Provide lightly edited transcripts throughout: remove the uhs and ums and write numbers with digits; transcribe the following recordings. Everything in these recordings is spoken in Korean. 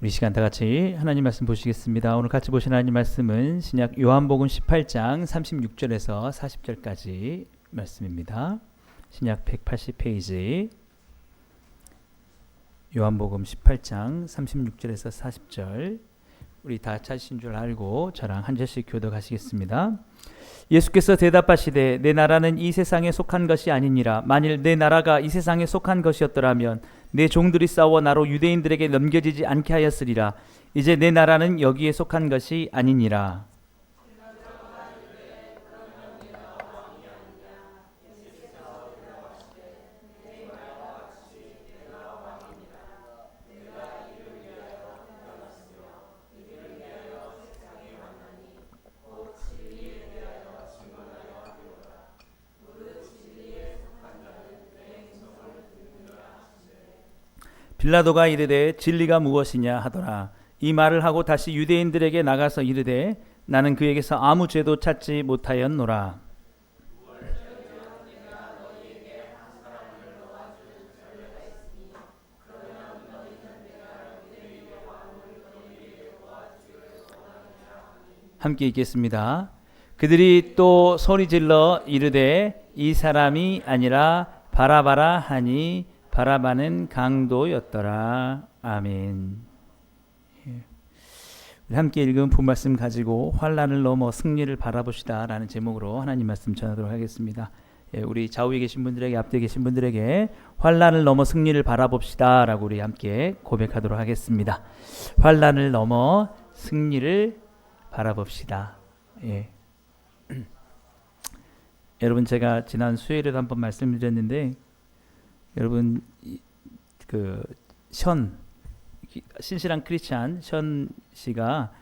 우리 시간 다 같이 하나님 말씀 보시겠습니다. 오늘 같이 보신 하나님 말씀은 신약 요한복음 18장 36절에서 40절까지 말씀입니다. 신약 180페이지 요한복음 18장 36절에서 40절 우리 다 찾으신 줄 알고 저랑 한 절씩 교독하시겠습니다. 예수께서 대답하시되 내 나라는 이 세상에 속한 것이 아니니라. 만일 내 나라가 이 세상에 속한 것이었더라면 내 종들이 싸워 나로 유대인들에게 넘겨지지 않게 하였으리라. 이제 내 나라는 여기에 속한 것이 아니니라. 빌라도가 이르되 진리가 무엇이냐 하더라. 이 말을 하고 다시 유대인들에게 나가서 이르되 나는 그에게서 아무 죄도 찾지 못하였노라. 함께 읽겠습니다. 그들이 또 소리질러 이르되 이 사람이 아니라 바라바라 하니 바라바는 강도였더라. 아멘. 우리 함께 읽은 본말씀 가지고 환난을 넘어 승리를 바라봅시다 라는 제목으로 하나님 말씀 전하도록 하겠습니다. 우리 좌우에 계신 분들에게 앞뒤에 계신 분들에게 환난을 넘어 승리를 바라봅시다 라고 우리 함께 고백하도록 하겠습니다. 환난을 넘어 승리를 바라봅시다. 여러분, 제가 지난 수요일에도 한번 말씀드렸는데 여러분 신실한 크리스찬 션 씨가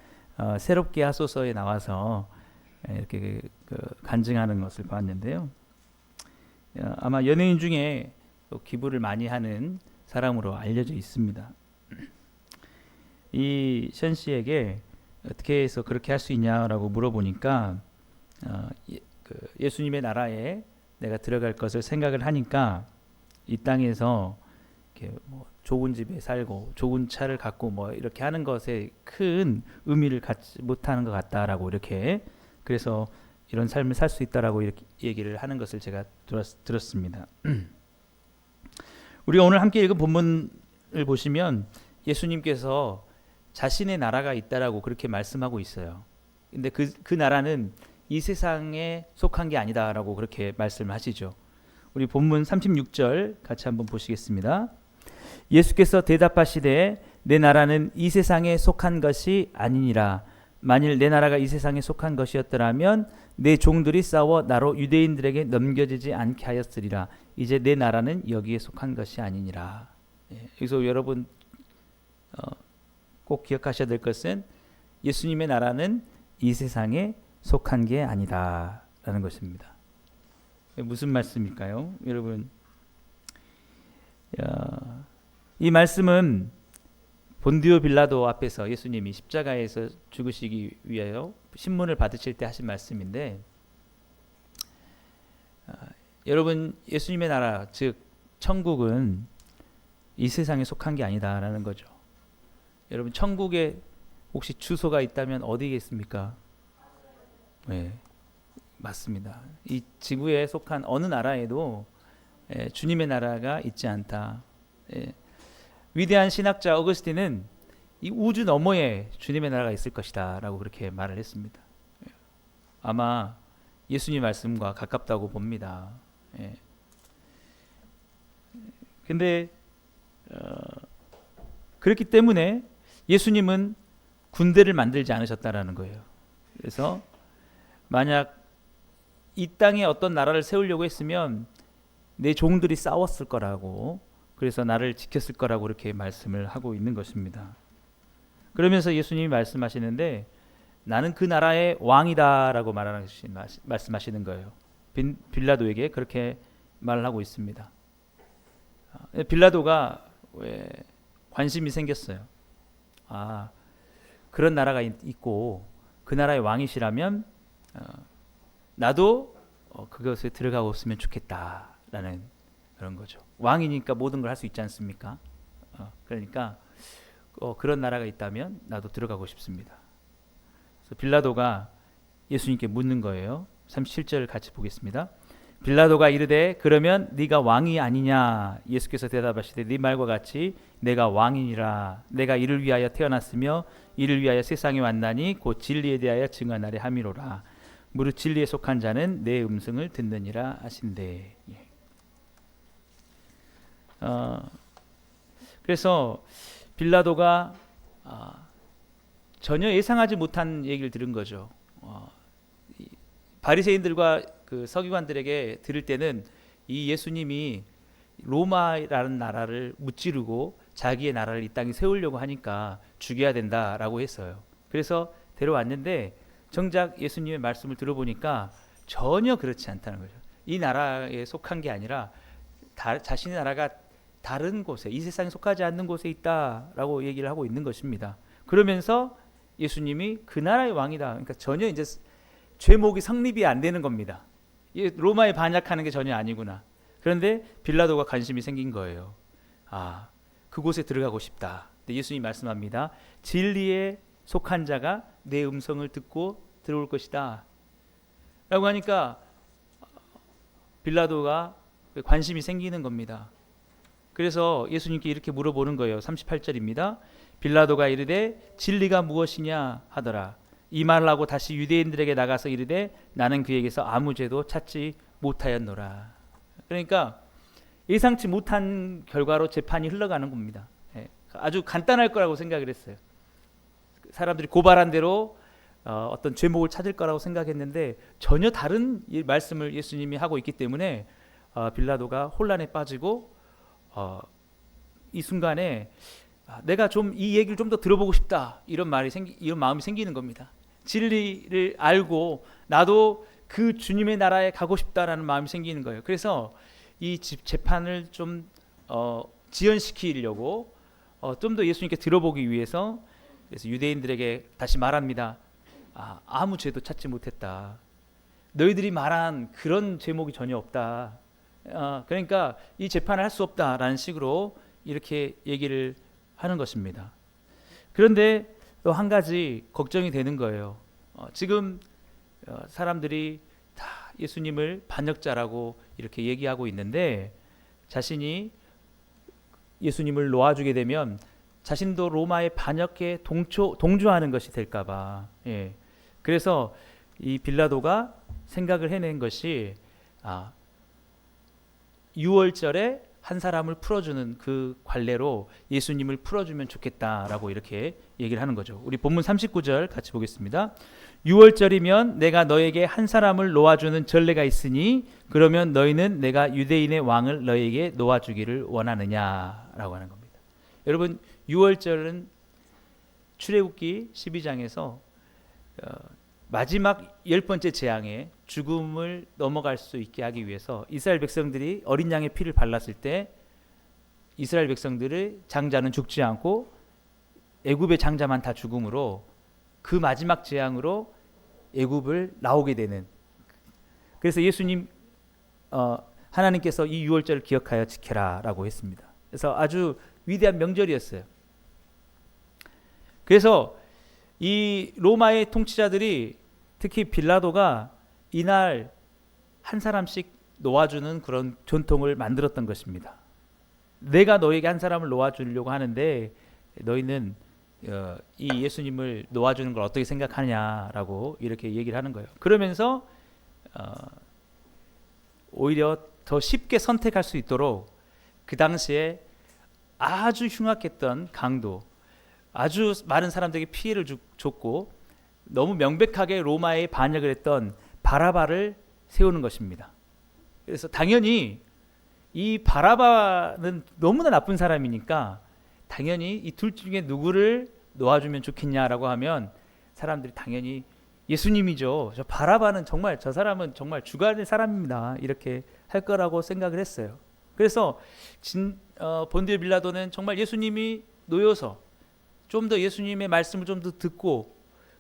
새롭게 하소서에 나와서 이렇게 간증하는 것을 봤는데요. 아마 연예인 중에 기부를 많이 하는 사람으로 알려져 있습니다. 이 션 씨에게 어떻게 해서 그렇게 할 수 있냐라고 물어보니까 예수님의 나라에 내가 들어갈 것을 생각을 하니까 이 땅에서 이렇게 좋은 집에 살고 좋은 차를 갖고 이렇게 하는 것에 큰 의미를 갖지 못하는 것 같다라고 이렇게, 그래서 이런 삶을 살 수 있다라고 이렇게 얘기를 하는 것을 제가 들었습니다. 우리가 오늘 함께 읽은 본문을 보시면 예수님께서 자신의 나라가 있다라고 그렇게 말씀하고 있어요. 근데 그 나라는 이 세상에 속한 게 아니다라고 그렇게 말씀하시죠. 우리 본문 36절 같이 한번 보시겠습니다. 예수께서 대답하시되 내 나라는 이 세상에 속한 것이 아니니라. 만일 내 나라가 이 세상에 속한 것이었더라면 내 종들이 싸워 나로 유대인들에게 넘겨지지 않게 하였으리라. 이제 내 나라는 여기에 속한 것이 아니니라. 여기서 여러분 꼭 기억하셔야 될 것은 예수님의 나라는 이 세상에 속한 게 아니다 라는 것입니다. 무슨 말씀일까요? 여러분, 이 말씀은 본디오 빌라도 앞에서 예수님이 십자가에서 죽으시기 위하여 신문을 받으실 때 하신 말씀인데, 여러분, 예수님의 나라 즉 천국은 이 세상에 속한 게 아니다라는 거죠. 여러분, 천국에 혹시 주소가 있다면 어디겠습니까? 네, 맞습니다. 이 지구에 속한 어느 나라에도 주님의 나라가 있지 않다. 위대한 신학자 어거스틴은 이 우주 너머에 주님의 나라가 있을 것이다 라고 그렇게 말을 했습니다. 아마 예수님 말씀과 가깝다고 봅니다. 근데 그렇기 때문에 예수님은 군대를 만들지 않으셨다라는 거예요. 그래서 만약 이 땅에 어떤 나라를 세우려고 했으면 내 종들이 싸웠을 거라고, 그래서 나를 지켰을 거라고 이렇게 말씀을 하고 있는 것입니다. 그러면서 예수님이 말씀하시는데 나는 그 나라의 왕이다라고 말씀하시는 거예요. 빌라도에게 그렇게 말을 하고 있습니다. 빌라도가 왜 관심이 생겼어요. 그런 나라가 있고 그 나라의 왕이시라면 나도 그것에 들어가고 있으면 좋겠다라는 그런 거죠. 왕이니까 모든 걸 할 수 있지 않습니까? 그러니까 그런 나라가 있다면 나도 들어가고 싶습니다. 그래서 빌라도가 예수님께 묻는 거예요. 37절 같이 보겠습니다. 빌라도가 이르되 그러면 네가 왕이 아니냐? 예수께서 대답하시되 네 말과 같이 내가 왕이니라. 내가 이를 위하여 태어났으며 이를 위하여 세상에 왔나니 곧 진리에 대하여 증언하려 함이로라. 무릇 진리에 속한 자는 내 음성을 듣느니라 하신대. 그래서 빌라도가 전혀 예상하지 못한 얘기를 들은 거죠. 바리새인들과 그 서기관들에게 들을 때는 이 예수님이 로마라는 나라를 무찌르고 자기의 나라를 이 땅에 세우려고 하니까 죽여야 된다라고 했어요. 그래서 데려왔는데 정작 예수님의 말씀을 들어보니까 전혀 그렇지 않다는 거죠. 이 나라에 속한 게 아니라 자신의 나라가 다른 곳에, 이 세상에 속하지 않는 곳에 있다라고 얘기를 하고 있는 것입니다. 그러면서 예수님이 그 나라의 왕이다. 그러니까 전혀 이제 죄목이 성립이 안 되는 겁니다. 로마에 반역하는 게 전혀 아니구나. 그런데 빌라도가 관심이 생긴 거예요. 그곳에 들어가고 싶다. 근데 예수님이 말씀합니다. 진리에 속한 자가 내 음성을 듣고 들어올 것이다 라고 하니까 빌라도가 관심이 생기는 겁니다. 그래서 예수님께 이렇게 물어보는 거예요. 38절입니다. 빌라도가 이르되 진리가 무엇이냐 하더라. 이 말을 하고 다시 유대인들에게 나가서 이르되 나는 그에게서 아무 죄도 찾지 못하였노라. 그러니까 예상치 못한 결과로 재판이 흘러가는 겁니다. 아주 간단할 거라고 생각을 했어요. 사람들이 고발한 대로 어떤 죄목을 찾을 거라고 생각했는데 전혀 다른 말씀을 예수님이 하고 있기 때문에 빌라도가 혼란에 빠지고 이 순간에 내가 좀 이 얘기를 좀 더 들어보고 싶다 이런 마음이 생기는 겁니다. 진리를 알고 나도 그 주님의 나라에 가고 싶다라는 마음이 생기는 거예요. 그래서 이 재판을 좀 지연시키려고 좀 더 예수님께 들어보기 위해서 그래서 유대인들에게 다시 말합니다. 아무 죄도 찾지 못했다. 너희들이 말한 그런 제목이 전혀 없다. 그러니까 이 재판을 할 수 없다라는 식으로 이렇게 얘기를 하는 것입니다. 그런데 또 한 가지 걱정이 되는 거예요. 지금 사람들이 다 예수님을 반역자라고 이렇게 얘기하고 있는데 자신이 예수님을 놓아주게 되면 자신도 로마의 반역에 동조하는 것이 될까봐. 그래서 이 빌라도가 생각을 해낸 것이 6월절에 한 사람을 풀어주는 그 관례로 예수님을 풀어주면 좋겠다라고 이렇게 얘기를 하는 거죠. 우리 본문 39절 같이 보겠습니다. 6월절이면 내가 너에게 한 사람을 놓아주는 전례가 있으니 그러면 너희는 내가 유대인의 왕을 너에게 놓아주기를 원하느냐라고 하는 겁니다. 여러분 6월절은 출애굽기 12장에서 마지막 10번째 재앙에 죽음을 넘어갈 수 있게 하기 위해서 이스라엘 백성들이 어린 양의 피를 발랐을 때 이스라엘 백성들의 장자는 죽지 않고 애굽의 장자만 다 죽음으로 그 마지막 재앙으로 애굽을 나오게 되는. 그래서 예수님 하나님께서 이 6월절을 기억하여 지켜라라고 했습니다. 그래서 아주 위대한 명절이었어요. 그래서 이 로마의 통치자들이 특히 빌라도가 이날 한 사람씩 놓아주는 그런 전통을 만들었던 것입니다. 내가 너에게 한 사람을 놓아주려고 하는데 너희는 이 예수님을 놓아주는 걸 어떻게 생각하냐라고 이렇게 얘기를 하는 거예요. 그러면서 오히려 더 쉽게 선택할 수 있도록 그 당시에 아주 흉악했던 강도, 아주 많은 사람들에게 피해를 줬고 너무 명백하게 로마에 반역을 했던 바라바를 세우는 것입니다. 그래서 당연히 이 바라바는 너무나 나쁜 사람이니까 당연히 이 둘 중에 누구를 놓아주면 좋겠냐라고 하면 사람들이 당연히 예수님이죠. 저 바라바는 정말 저 사람은 정말 죽어야 될 사람입니다. 이렇게 할 거라고 생각을 했어요. 그래서 본디오 빌라도는 정말 예수님이 놓여서 좀 더 예수님의 말씀을 좀 더 듣고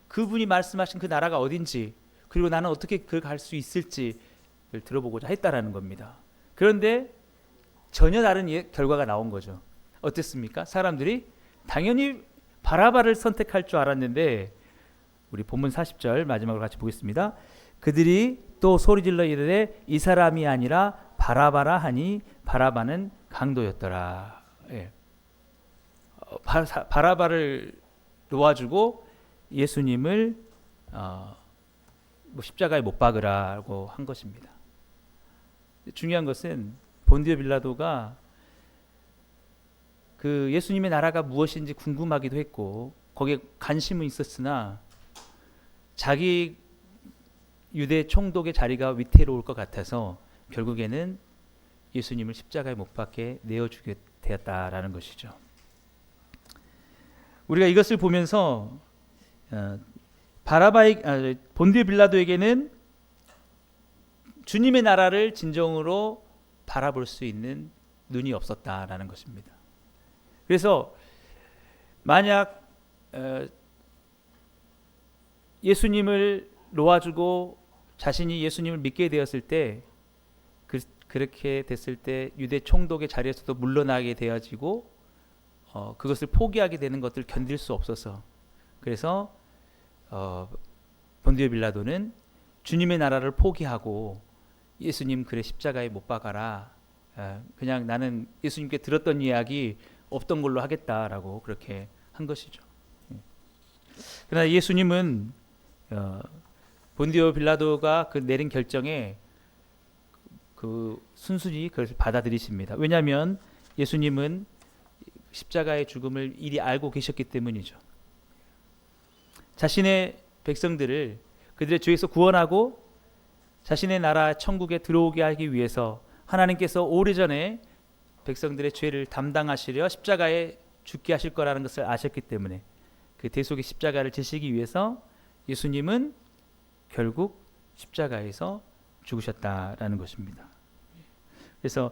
그분이 말씀하신 그 나라가 어딘지 그리고 나는 어떻게 그걸 갈 수 있을지를 들어보고자 했다라는 겁니다. 그런데 전혀 다른 결과가 나온 거죠. 어땠습니까? 사람들이 당연히 바라바를 선택할 줄 알았는데 우리 본문 40절 마지막으로 같이 보겠습니다. 그들이 또 소리질러 이르되 이 사람이 아니라 바라바라 하니 바라바는 강도였더라. 예. 바라바를 놓아주고 예수님을 십자가에 못 박으라고 한 것입니다. 중요한 것은 본디오 빌라도가 그 예수님의 나라가 무엇인지 궁금하기도 했고 거기에 관심은 있었으나 자기 유대 총독의 자리가 위태로울 것 같아서 결국에는 예수님을 십자가에 못 박게 내어주게 되었다라는 것이죠. 우리가 이것을 보면서 본디오 빌라도에게는 주님의 나라를 진정으로 바라볼 수 있는 눈이 없었다라는 것입니다. 그래서 만약 예수님을 놓아주고 자신이 예수님을 믿게 되었을 때 그렇게 됐을 때 유대 총독의 자리에서도 물러나게 되어지고 그것을 포기하게 되는 것을 견딜 수 없어서 그래서 본디오 빌라도는 주님의 나라를 포기하고 예수님 그래 십자가에 못 박아라. 그냥 나는 예수님께 들었던 이야기 없던 걸로 하겠다라고 그렇게 한 것이죠. 그러나 예수님은 본디오 빌라도가 그 내린 결정에 그 순순히 그것을 받아들이십니다. 왜냐하면 예수님은 십자가의 죽음을 이리 알고 계셨기 때문이죠. 자신의 백성들을 그들의 죄에서 구원하고 자신의 나라 천국에 들어오게 하기 위해서 하나님께서 오래전에 백성들의 죄를 담당하시려 십자가에 죽게 하실 거라는 것을 아셨기 때문에 그 대속의 십자가를 지시기 위해서 예수님은 결국 십자가에서 죽으셨다라는 것입니다. 그래서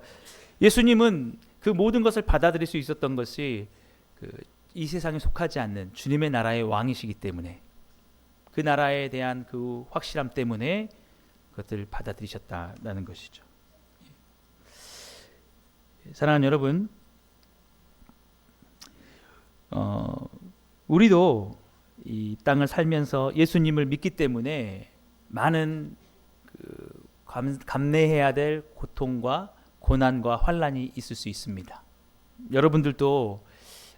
예수님은 그 모든 것을 받아들일 수 있었던 것이 이 세상에 속하지 않는 주님의 나라의 왕이시기 때문에 그 나라에 대한 그 확실함 때문에 그것을 받아들이셨다라는 것이죠. 사랑하는 여러분, 우리도 이 땅을 살면서 예수님을 믿기 때문에 많은 감내해야 될 고통과 고난과 환난이 있을 수 있습니다. 여러분들도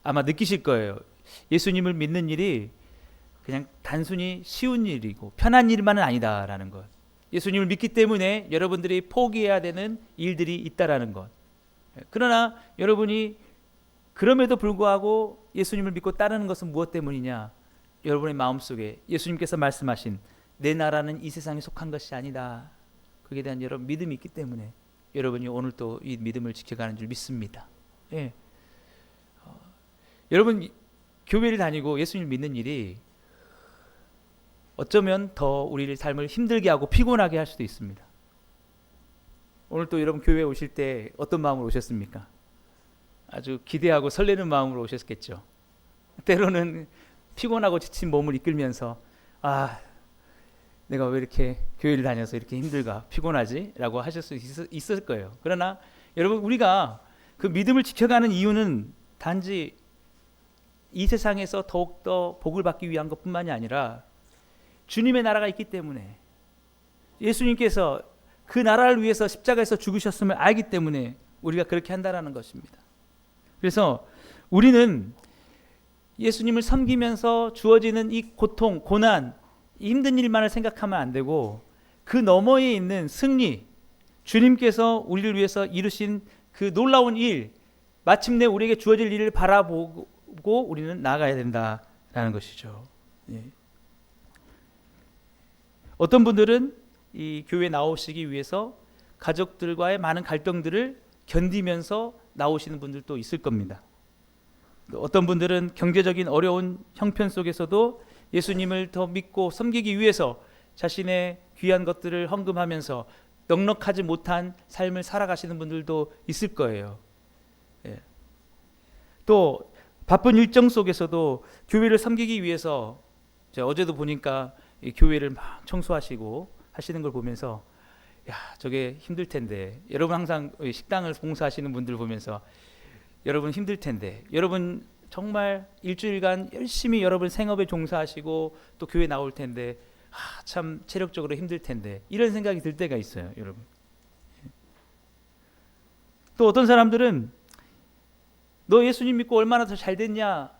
아마 느끼실 거예요. 예수님을 믿는 일이 그냥 단순히 쉬운 일이고 편한 일만은 아니다라는 것. 예수님을 믿기 때문에 여러분들이 포기해야 되는 일들이 있다라는 것. 그러나 여러분이 그럼에도 불구하고 예수님을 믿고 따르는 것은 무엇 때문이냐? 여러분의 마음속에 예수님께서 말씀하신 내 나라는 이 세상에 속한 것이 아니다. 그에 대한 여러분 믿음이 있기 때문에 여러분이 오늘 또 이 믿음을 지켜가는 줄 믿습니다. 예. 여러분 교회를 다니고 예수님을 믿는 일이 어쩌면 더 우리의 삶을 힘들게 하고 피곤하게 할 수도 있습니다. 오늘 또 여러분 교회에 오실 때 어떤 마음으로 오셨습니까? 아주 기대하고 설레는 마음으로 오셨겠죠. 때로는 피곤하고 지친 몸을 이끌면서 내가 왜 이렇게 교회를 다녀서 이렇게 힘들까 피곤하지? 라고 하실 수 있을 거예요. 그러나 여러분 우리가 그 믿음을 지켜가는 이유는 단지 이 세상에서 더욱더 복을 받기 위한 것뿐만이 아니라 주님의 나라가 있기 때문에 예수님께서 그 나라를 위해서 십자가에서 죽으셨음을 알기 때문에 우리가 그렇게 한다라는 것입니다. 그래서 우리는 예수님을 섬기면서 주어지는 이 고통, 고난, 이 힘든 일만을 생각하면 안 되고 그 너머에 있는 승리, 주님께서 우리를 위해서 이루신 그 놀라운 일, 마침내 우리에게 주어질 일을 바라보고 우리는 나아가야 된다라는 것이죠. 예. 어떤 분들은 이 교회에 나오시기 위해서 가족들과의 많은 갈등들을 견디면서 나오시는 분들도 있을 겁니다. 어떤 분들은 경제적인 어려운 형편 속에서도 예수님을 더 믿고 섬기기 위해서 자신의 귀한 것들을 헌금하면서 넉넉하지 못한 삶을 살아가시는 분들도 있을 거예요. 예. 또 바쁜 일정 속에서도 교회를 섬기기 위해서 제가 어제도 보니까 이 교회를 막 청소하시고 하시는 걸 보면서 저게 힘들 텐데 여러분 항상 식당을 봉사하시는 분들 보면서 여러분 힘들 텐데 여러분 정말 일주일간 열심히 여러분 생업에 종사하시고 또 교회 나올 텐데 참 체력적으로 힘들 텐데 이런 생각이 들 때가 있어요, 여러분. 또 어떤 사람들은 너 예수님 믿고 얼마나 더 잘 됐냐,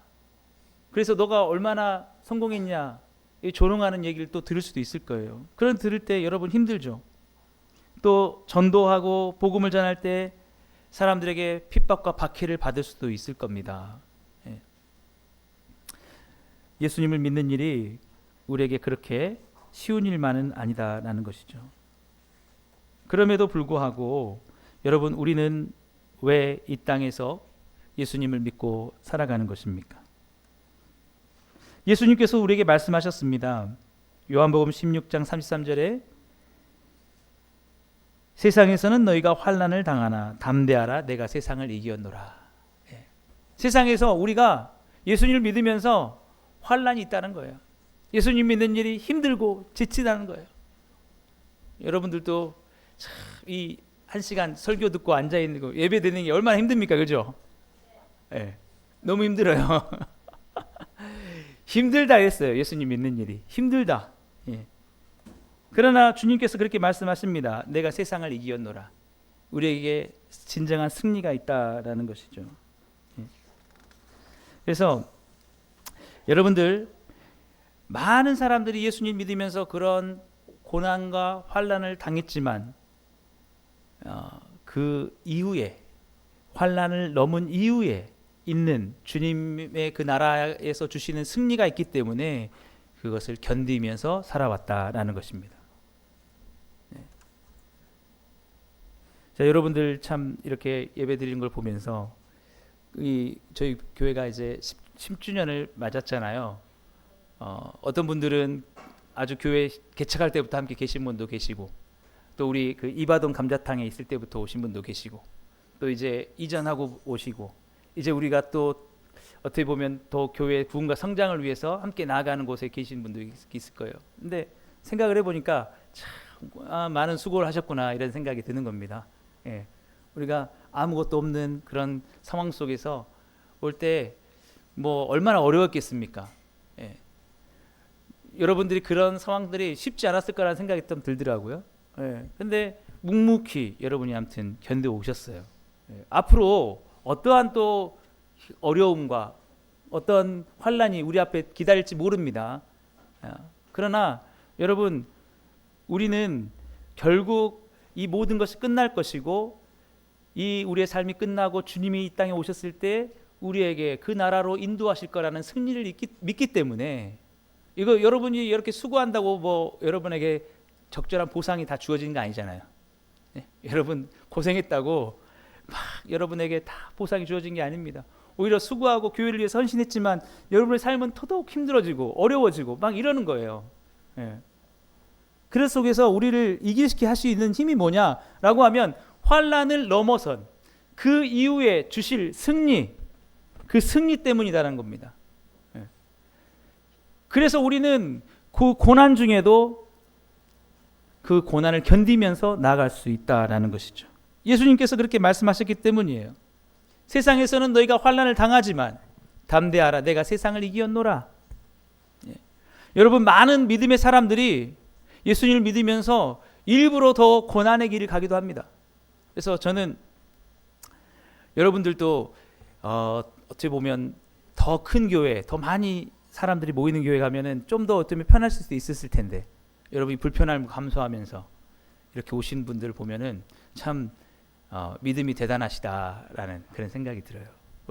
그래서 너가 얼마나 성공했냐, 이 조롱하는 얘기를 또 들을 수도 있을 거예요. 그런 들을 때 여러분 힘들죠. 또 전도하고 복음을 전할 때 사람들에게 핍박과 박해를 받을 수도 있을 겁니다. 예수님을 믿는 일이 우리에게 그렇게 쉬운 일만은 아니다라는 것이죠. 그럼에도 불구하고 여러분, 우리는 왜 이 땅에서 예수님을 믿고 살아가는 것입니까? 예수님께서 우리에게 말씀하셨습니다. 요한복음 16장 33절에 세상에서는 너희가 환난을 당하나 담대하라, 내가 세상을 이겼노라. 세상에서 우리가 예수님을 믿으면서 환난이 있다는 거예요. 예수님 믿는 일이 힘들고 지치다는 거예요. 여러분들도 이 1시간 설교 듣고 앉아있는 거, 예배 드리는 게 얼마나 힘듭니까? 그죠? 너무 힘들어요. 힘들다 했어요. 예수님 믿는 일이 힘들다. 그러나 주님께서 그렇게 말씀하십니다. 내가 세상을 이겼노라. 우리에게 진정한 승리가 있다라는 것이죠. 그래서 여러분들, 많은 사람들이 예수님 믿으면서 그런 고난과 환난을 당했지만 그 이후에, 환난을 넘은 이후에 있는 주님의 그 나라에서 주시는 승리가 있기 때문에 그것을 견디면서 살아왔다라는 것입니다. 자, 여러분들 참 이렇게 예배 드리는 걸 보면서 저희 교회가 이제 10주년을 맞았잖아요. 어떤 분들은 아주 교회 개척할 때부터 함께 계신 분도 계시고, 또 우리 그 이바동 감자탕에 있을 때부터 오신 분도 계시고, 또 이제 이전하고 오시고, 이제 우리가 또 어떻게 보면 더 교회 부흥과 성장을 위해서 함께 나아가는 곳에 계신 분도 있을 거예요. 근데 생각을 해보니까 참 많은 수고를 하셨구나, 이런 생각이 드는 겁니다. 우리가 아무것도 없는 그런 상황 속에서 올 때 뭐 얼마나 어려웠겠습니까? 여러분들이 그런 상황들이 쉽지 않았을 거라는 생각이 좀 들더라고요. 근데 묵묵히 여러분이 아무튼 견뎌 오셨어요. 앞으로 어떠한 또 어려움과 어떤 환난이 우리 앞에 기다릴지 모릅니다. 그러나 여러분, 우리는 결국 이 모든 것이 끝날 것이고, 이 우리의 삶이 끝나고 주님이 이 땅에 오셨을 때 우리에게 그 나라로 인도하실 거라는 승리를 믿기 때문에, 이거 여러분이 이렇게 수고한다고 뭐 여러분에게 적절한 보상이 다 주어지는 거 아니잖아요. 여러분 고생했다고 막 여러분에게 다 보상이 주어진 게 아닙니다. 오히려 수고하고 교회를 위해서 헌신했지만 여러분의 삶은 더더욱 힘들어지고 어려워지고 막 이러는 거예요. 그 속에서 우리를 이기시게 할 수 있는 힘이 뭐냐라고 하면, 환난을 넘어선 그 이후에 주실 승리, 그 승리 때문이다라는 겁니다. 그래서 우리는 그 고난 중에도 그 고난을 견디면서 나아갈 수 있다라는 것이죠. 예수님께서 그렇게 말씀하셨기 때문이에요. 세상에서는 너희가 환난을 당하지만 담대하라, 내가 세상을 이겼노라. 여러분, 많은 믿음의 사람들이 예수님을 믿으면서 일부러 더 고난의 길을 가기도 합니다. 그래서 저는 여러분들도 어떻게 보면 더 큰 교회, 더 많이 사람들이 모이는 교회 가면은 좀 더 어쩌면 편할 수도 있었을 텐데, 여러분이 불편함을 감수하면서 이렇게 오신 분들을 보면은 참 믿음이 대단하시다라는 그런 생각이 들어요.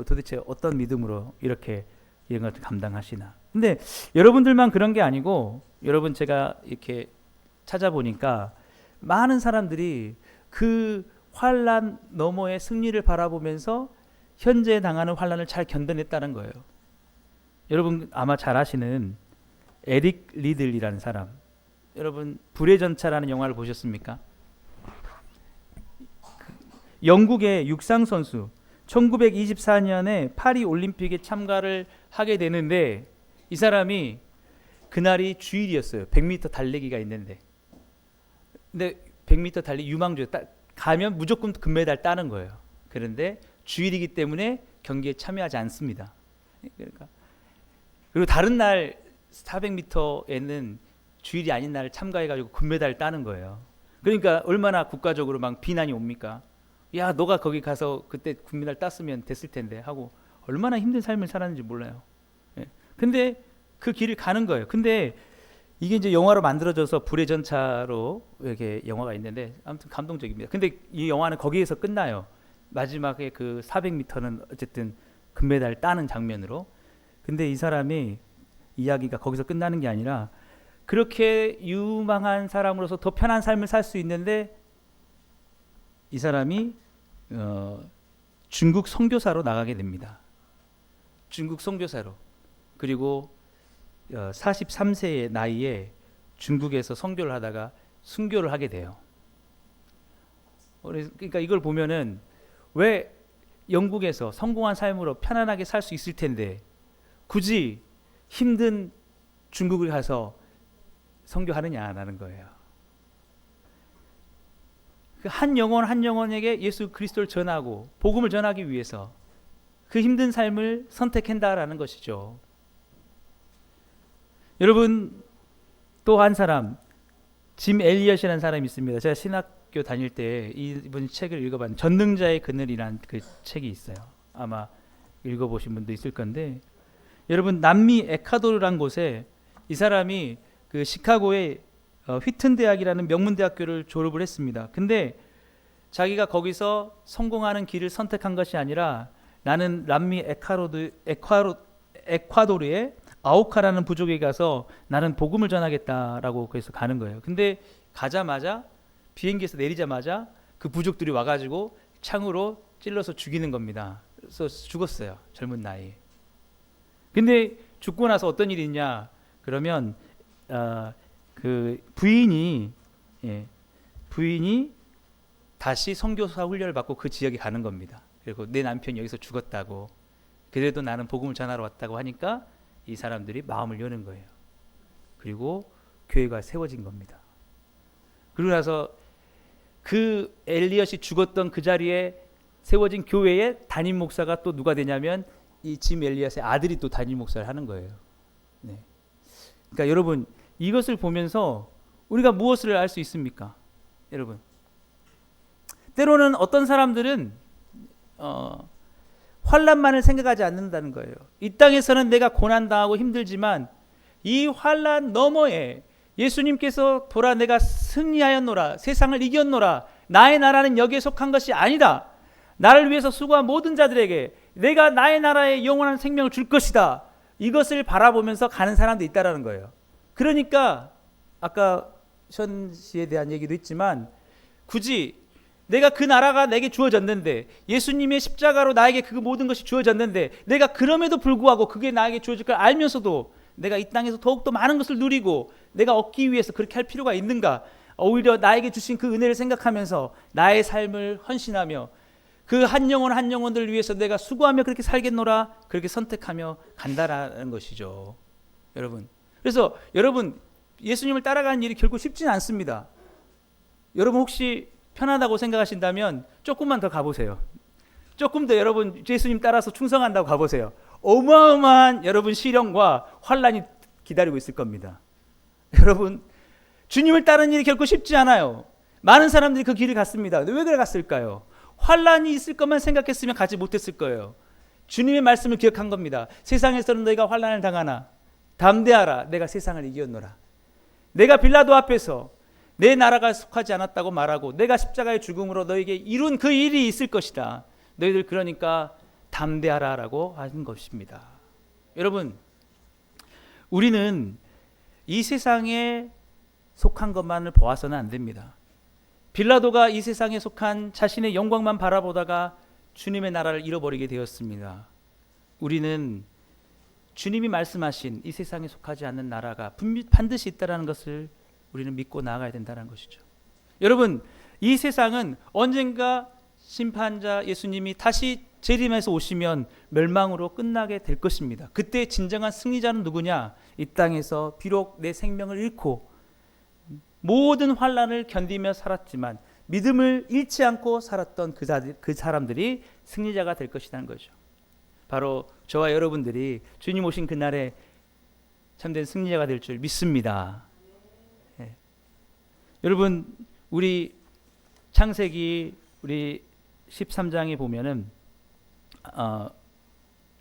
도대체 어떤 믿음으로 이렇게 이런 것을 감당하시나. 근데 여러분들만 그런 게 아니고, 여러분 제가 이렇게 찾아보니까 많은 사람들이 그 환난 너머의 승리를 바라보면서 현재 당하는 환난을 잘 견뎌냈다는 거예요. 여러분 아마 잘 아시는 에릭 리들이라는 사람, 여러분 불의 전차라는 영화를 보셨습니까? 영국의 육상 선수, 1924년에 파리 올림픽에 참가를 하게 되는데, 이 사람이 그날이 주일이었어요. 100m 달리기가 있는데, 근데 100m 달리기 유망주에 가면 무조건 금메달 따는 거예요. 그런데 주일이기 때문에 경기에 참여하지 않습니다. 그러니까 그리고 다른 날 400m에는 주일이 아닌 날 참가해가지고 금메달 따는 거예요. 그러니까 얼마나 국가적으로 막 비난이 옵니까? 야, 너가 거기 가서 그때 금메달 땄으면 됐을 텐데 하고 얼마나 힘든 삶을 살았는지 몰라요. 예. 근데 그 길을 가는 거예요. 근데 이게 이제 영화로 만들어져서 불의 전차로 이렇게 영화가 있는데 아무튼 감동적입니다. 근데 이 영화는 거기에서 끝나요. 마지막에 그 400m는 어쨌든 금메달 따는 장면으로. 근데 이 사람이 이야기가 거기서 끝나는 게 아니라 그렇게 유망한 사람으로서 더 편한 삶을 살 수 있는데 이 사람이 중국 선교사로 나가게 됩니다. 중국 선교사로. 그리고 43세의 나이에 중국에서 선교를 하다가 순교를 하게 돼요. 그러니까 이걸 보면은 왜 영국에서 성공한 삶으로 편안하게 살 수 있을 텐데 굳이 힘든 중국을 가서 선교하느냐라는 거예요. 한 영혼 한 영혼에게 예수 그리스도를 전하고 복음을 전하기 위해서 그 힘든 삶을 선택한다라는 것이죠. 여러분, 또 한 사람, 짐 엘리엇이라는 사람이 있습니다. 제가 신학교 다닐 때 이분 책을 읽어봤는데 전능자의 그늘이라는 그 책이 있어요. 아마 읽어보신 분도 있을 건데, 여러분, 남미 에콰도르란 곳에 이 사람이 그 시카고의 휘튼 대학이라는 명문 대학교를 졸업을 했습니다. 근데 자기가 거기서 성공하는 길을 선택한 것이 아니라 나는 남미 에콰도르의 아우카라는 부족에 가서 나는 복음을 전하겠다라고 그래서 가는 거예요. 근데 가자마자 비행기에서 내리자마자 그 부족들이 와가지고 창으로 찔러서 죽이는 겁니다. 그래서 죽었어요. 젊은 나이에. 근데 죽고 나서 어떤 일이 있냐? 그러면 그 부인이 다시 선교사 훈련을 받고 그 지역에 가는 겁니다. 그리고 내 남편이 여기서 죽었다고. 그래도 나는 복음을 전하러 왔다고 하니까 이 사람들이 마음을 여는 거예요. 그리고 교회가 세워진 겁니다. 그러고 나서 그 엘리엇이 죽었던 그 자리에 세워진 교회의 담임 목사가 또 누가 되냐면 이 짐 엘리엇의 아들이 또 담임 목사를 하는 거예요. 네. 그러니까 여러분, 이것을 보면서 우리가 무엇을 알 수 있습니까? 여러분, 때로는 어떤 사람들은 환난만을 생각하지 않는다는 거예요. 이 땅에서는 내가 고난당하고 힘들지만 이 환난 너머에 예수님께서 보라, 내가 승리하였노라, 세상을 이겼노라, 나의 나라는 여기에 속한 것이 아니다, 나를 위해서 수고한 모든 자들에게 내가 나의 나라에 영원한 생명을 줄 것이다, 이것을 바라보면서 가는 사람도 있다라는 거예요. 그러니까 아까 션 씨에 대한 얘기도 있지만 굳이 내가 그 나라가 내게 주어졌는데, 예수님의 십자가로 나에게 그 모든 것이 주어졌는데, 내가 그럼에도 불구하고 그게 나에게 주어질 걸 알면서도 내가 이 땅에서 더욱더 많은 것을 누리고 내가 얻기 위해서 그렇게 할 필요가 있는가? 오히려 나에게 주신 그 은혜를 생각하면서 나의 삶을 헌신하며 그 한 영혼 한 영혼들을 위해서 내가 수고하며 그렇게 살겠노라, 그렇게 선택하며 간다라는 것이죠. 여러분, 그래서 여러분, 예수님을 따라가는 일이 결코 쉽지는 않습니다. 여러분 혹시 편하다고 생각하신다면 조금만 더 가보세요. 조금 더 여러분 예수님 따라서 충성한다고 가보세요. 어마어마한 여러분 시련과 환난이 기다리고 있을 겁니다. 여러분, 주님을 따르는 일이 결코 쉽지 않아요. 많은 사람들이 그 길을 갔습니다. 왜 그래 갔을까요? 환난이 있을 것만 생각했으면 가지 못했을 거예요. 주님의 말씀을 기억한 겁니다. 세상에서는 너희가 환난을 당하나 담대하라, 내가 세상을 이겼노라. 내가 빌라도 앞에서 내 나라가 속하지 않았다고 말하고 내가 십자가의 죽음으로 너에게 이룬 그 일이 있을 것이다. 너희들 그러니까 담대하라라고 하는 것입니다. 여러분, 우리는 이 세상에 속한 것만을 보아서는 안 됩니다. 빌라도가 이 세상에 속한 자신의 영광만 바라보다가 주님의 나라를 잃어버리게 되었습니다. 우리는 주님이 말씀하신 이 세상에 속하지 않는 나라가 반드시 있다는 것을 우리는 믿고 나아가야 된다는 것이죠. 여러분, 이 세상은 언젠가 심판자 예수님이 다시 재림해서 오시면 멸망으로 끝나게 될 것입니다. 그때 진정한 승리자는 누구냐? 이 땅에서 비록 내 생명을 잃고 모든 환난을 견디며 살았지만 믿음을 잃지 않고 살았던 그 사람들이 승리자가 될 것이라는 거죠. 바로 저와 여러분들이 주님 오신 그날에 참된 승리자가 될 줄 믿습니다. 예. 여러분, 우리 창세기 우리 13장에 보면은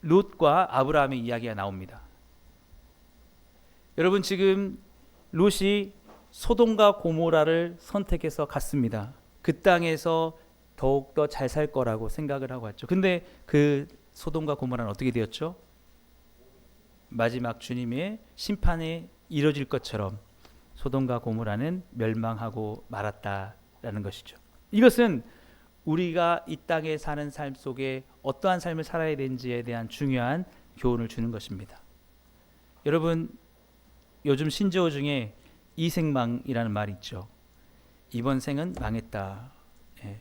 롯과 아브라함의 이야기가 나옵니다. 여러분, 지금 롯이 소돔과 고모라를 선택해서 갔습니다. 그 땅에서 더욱더 잘 살 거라고 생각을 하고 왔죠. 근데 그 소돔과 고모라는 어떻게 되었죠? 마지막 주님의 심판이 이루어질 것처럼 소돔과 고모라는 멸망하고 말았다라는 것이죠. 이것은 우리가 이 땅에 사는 삶 속에 어떠한 삶을 살아야 되는지에 대한 중요한 교훈을 주는 것입니다. 여러분, 요즘 신조어 중에 이생망이라는 말이 있죠. 이번 생은 망했다. 예.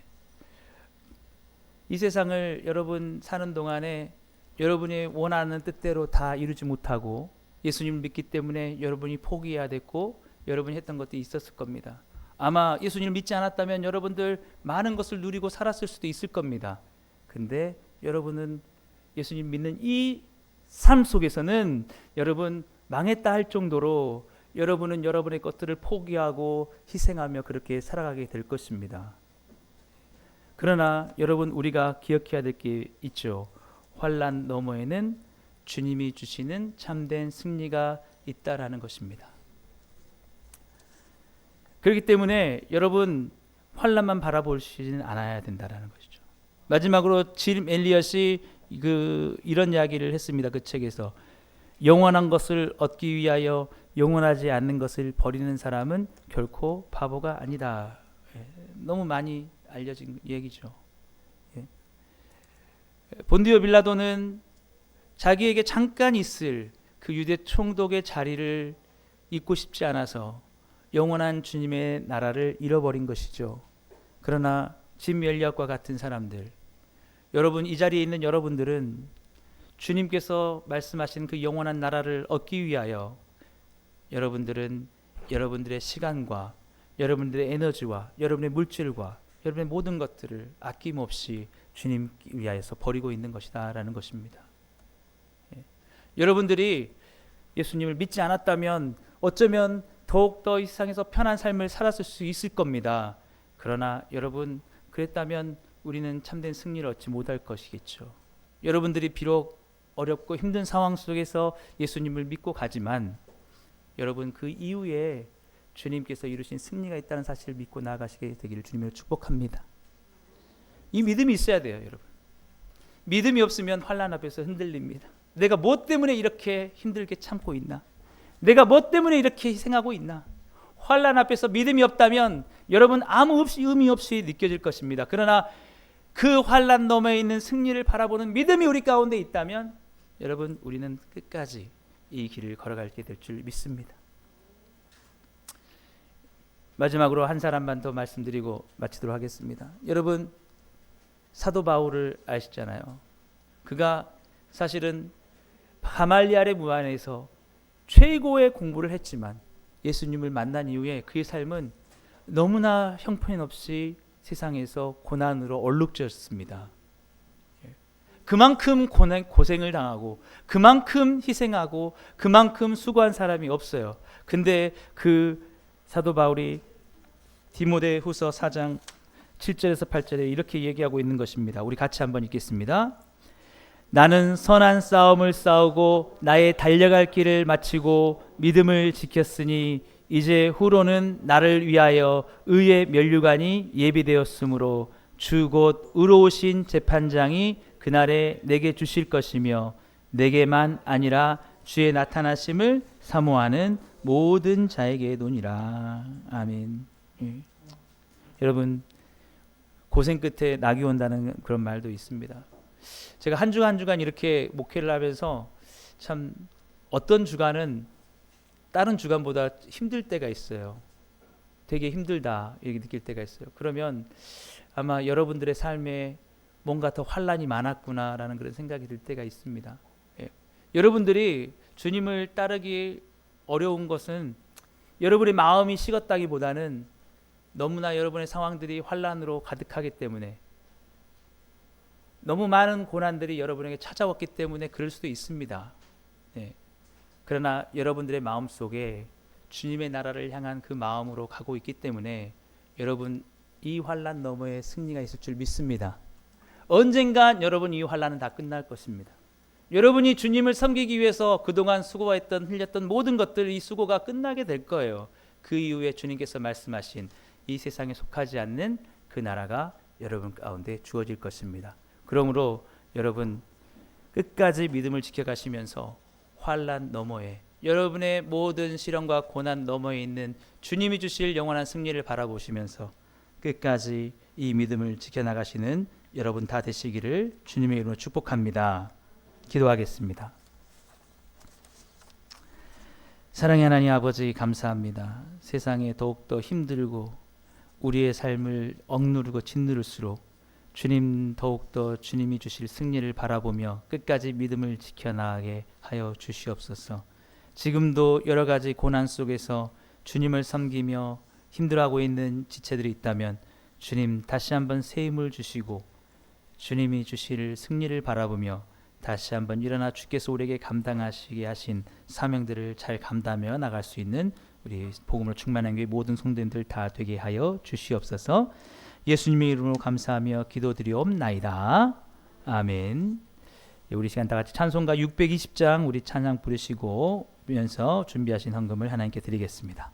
이 세상을 여러분 사는 동안에 여러분이 원하는 뜻대로 다 이루지 못하고 예수님을 믿기 때문에 여러분이 포기해야 됐고 여러분이 했던 것도 있었을 겁니다. 아마 예수님을 믿지 않았다면 여러분들 많은 것을 누리고 살았을 수도 있을 겁니다. 근데 여러분은 예수님 믿는 이 삶 속에서는 여러분 망했다 할 정도로 여러분은 여러분의 것들을 포기하고 희생하며 그렇게 살아가게 될 것입니다. 그러나 여러분, 우리가 기억해야 될 게 있죠. 환난 너머에는 주님이 주시는 참된 승리가 있다라는 것입니다. 그렇기 때문에 여러분, 환난만 바라보시지는 않아야 된다라는 것이죠. 마지막으로 짐 엘리엇이 이런 이야기를 했습니다. 그 책에서 영원한 것을 얻기 위하여 영원하지 않는 것을 버리는 사람은 결코 바보가 아니다. 너무 많이 알려진 얘기죠. 본디오 빌라도는 자기에게 잠깐 있을 그 유대 총독의 자리를 잊고 싶지 않아서 영원한 주님의 나라를 잃어버린 것이죠. 그러나 짐 엘리엇과 같은 사람들, 여러분, 이 자리에 있는 여러분들은 주님께서 말씀하신 그 영원한 나라를 얻기 위하여 여러분들은 여러분들의 시간과 여러분들의 에너지와 여러분의 물질과 여러분의 모든 것들을 아낌없이 주님 위하여서 버리고 있는 것이다 라는 것입니다. 여러분들이 예수님을 믿지 않았다면 어쩌면 더욱더 이 세상에서 편한 삶을 살았을 수 있을 겁니다. 그러나 여러분, 그랬다면 우리는 참된 승리를 얻지 못할 것이겠죠. 여러분들이 비록 어렵고 힘든 상황 속에서 예수님을 믿고 가지만 여러분, 그 이후에 주님께서 이루신 승리가 있다는 사실을 믿고 나아가시게 되기를 주님으로 축복합니다. 이 믿음이 있어야 돼요, 여러분. 믿음이 없으면 환난 앞에서 흔들립니다. 내가 뭐 때문에 이렇게 힘들게 참고 있나? 내가 뭐 때문에 이렇게 희생하고 있나? 환난 앞에서 믿음이 없다면 여러분 아무 의미 없이 느껴질 것입니다. 그러나 그 환난 너머에 있는 승리를 바라보는 믿음이 우리 가운데 있다면 여러분, 우리는 끝까지 이 길을 걸어가게 될 줄 믿습니다. 마지막으로 한 사람만 더 말씀드리고 마치도록 하겠습니다. 여러분, 사도 바울을 아시잖아요. 그가 사실은 가말리엘의 무안에서 최고의 공부를 했지만 예수님을 만난 이후에 그의 삶은 너무나 형편없이 세상에서 고난으로 얼룩졌습니다. 그만큼 고생을 당하고 그만큼 희생하고 그만큼 수고한 사람이 없어요. 근데 그 사도 바울이 디모데후서 4장 7절에서 8절에 이렇게 얘기하고 있는 것입니다. 우리 같이 한번 읽겠습니다. 나는 선한 싸움을 싸우고 나의 달려갈 길을 마치고 믿음을 지켰으니 이제 후로는 나를 위하여 의의 면류관이 예비되었으므로 주 곧 의로우신 재판장이 그날에 내게 주실 것이며 내게만 아니라 주의 나타나심을 사모하는 모든 자에게 노니라. 아멘. 여러분, 고생 끝에 낙이 온다는 그런 말도 있습니다. 제가 한 주간 한 주간 이렇게 목회를 하면서 참 어떤 주간은 다른 주간보다 힘들 때가 있어요. 되게 힘들다 이렇게 느낄 때가 있어요. 그러면 아마 여러분들의 삶에 뭔가 더 환난이 많았구나라는 그런 생각이 들 때가 있습니다. 예. 여러분들이 주님을 따르기 어려운 것은 여러분의 마음이 식었다기보다는 너무나 여러분의 상황들이 환난으로 가득하기 때문에 너무 많은 고난들이 여러분에게 찾아왔기 때문에 그럴 수도 있습니다. 네. 그러나 여러분들의 마음속에 주님의 나라를 향한 그 마음으로 가고 있기 때문에 여러분 이 환난 너머에 승리가 있을 줄 믿습니다. 언젠간 여러분 이 환난은 다 끝날 것입니다. 여러분이 주님을 섬기기 위해서 그동안 수고했던 흘렸던 모든 것들, 이 수고가 끝나게 될 거예요. 그 이후에 주님께서 말씀하신 이 세상에 속하지 않는 그 나라가 여러분 가운데 주어질 것입니다. 그러므로 여러분 끝까지 믿음을 지켜가시면서 환난 너머에, 여러분의 모든 시련과 고난 너머에 있는 주님이 주실 영원한 승리를 바라보시면서 끝까지 이 믿음을 지켜나가시는 여러분 다 되시기를 주님의 이름으로 축복합니다. 기도하겠습니다. 사랑의 하나님 아버지, 감사합니다. 세상에 더욱더 힘들고 우리의 삶을 억누르고 짓누를수록 주님 더욱더 주님이 주실 승리를 바라보며 끝까지 믿음을 지켜나가게 하여 주시옵소서. 지금도 여러 가지 고난 속에서 주님을 섬기며 힘들어하고 있는 지체들이 있다면 주님 다시 한번 새 힘을 주시고 주님이 주실 승리를 바라보며 다시 한번 일어나 주께서 우리에게 감당하시게 하신 사명들을 잘 감당하며 나갈 수 있는 우리 복음으로 충만한 교회 모든 성도님들 다 되게 하여 주시옵소서. 예수님의 이름으로 감사하며 기도드리옵나이다. 아멘. 우리 시간 다 같이 찬송가 620장 우리 찬양 부르시고 면서 준비하신 헌금을 하나님께 드리겠습니다.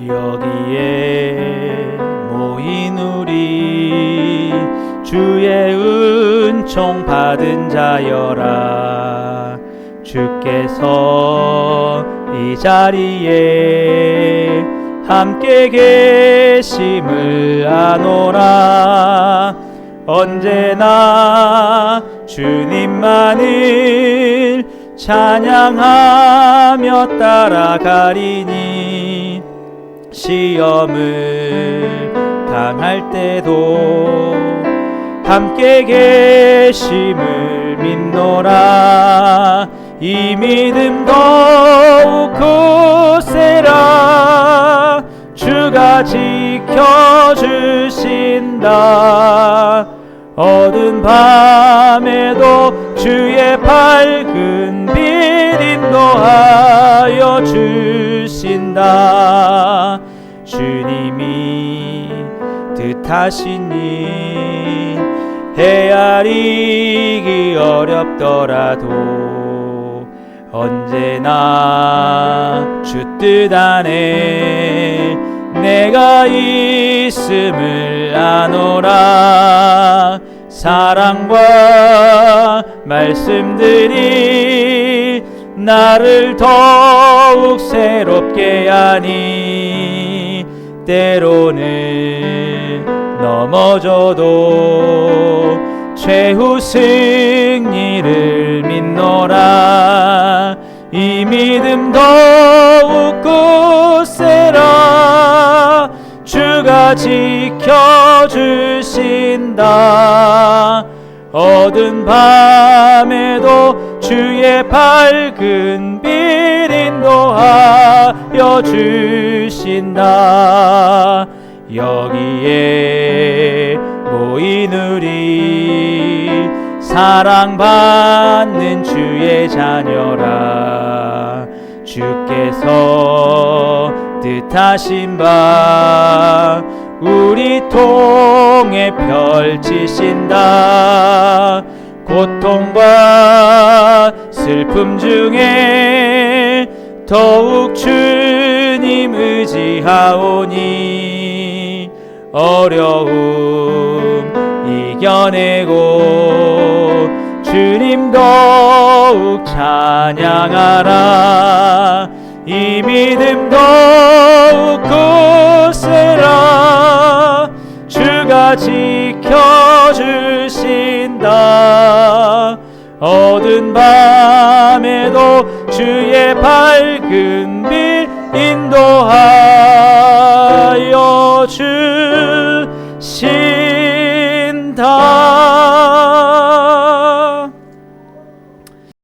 여기에 모인 우리 주의 은총 받은 자여라. 주께서 이 자리에 함께 계심을 아노라. 언제나 주님만을 찬양하며 따라가리니 시험을 당할 때도 함께 계심을 믿노라. 이 믿음 더욱 굳세라. 주가 지켜주신다. 어두운 밤에도 주의 밝은 빛 인도하여 주신다. 주님이 뜻하신 일 헤아리기 어렵더라도 언제나 주 뜻 안에 내가 있음을 아노라. 사랑과 말씀들이 나를 더욱 새롭게 하니 때로는 넘어져도 최후 승리를 믿노라. 이 믿음 더욱 굳세라. 주가 지켜주신다. 어두운 밤에도 주의 밝은 빛 인도하여 주신다. 여기에 모인 우리 사랑받는 주의 자녀라. 주께서 뜻하신 바 우리 통해 펼치신다. 고통과 슬픔 중에 더욱 주님 의지하오니 어려움 이겨내고 주님 더욱 찬양하라. 이 믿음 더욱 굳세라. 주가 지켜주신다. 어두운 밤에도 주의 밝은 빛 인도하라.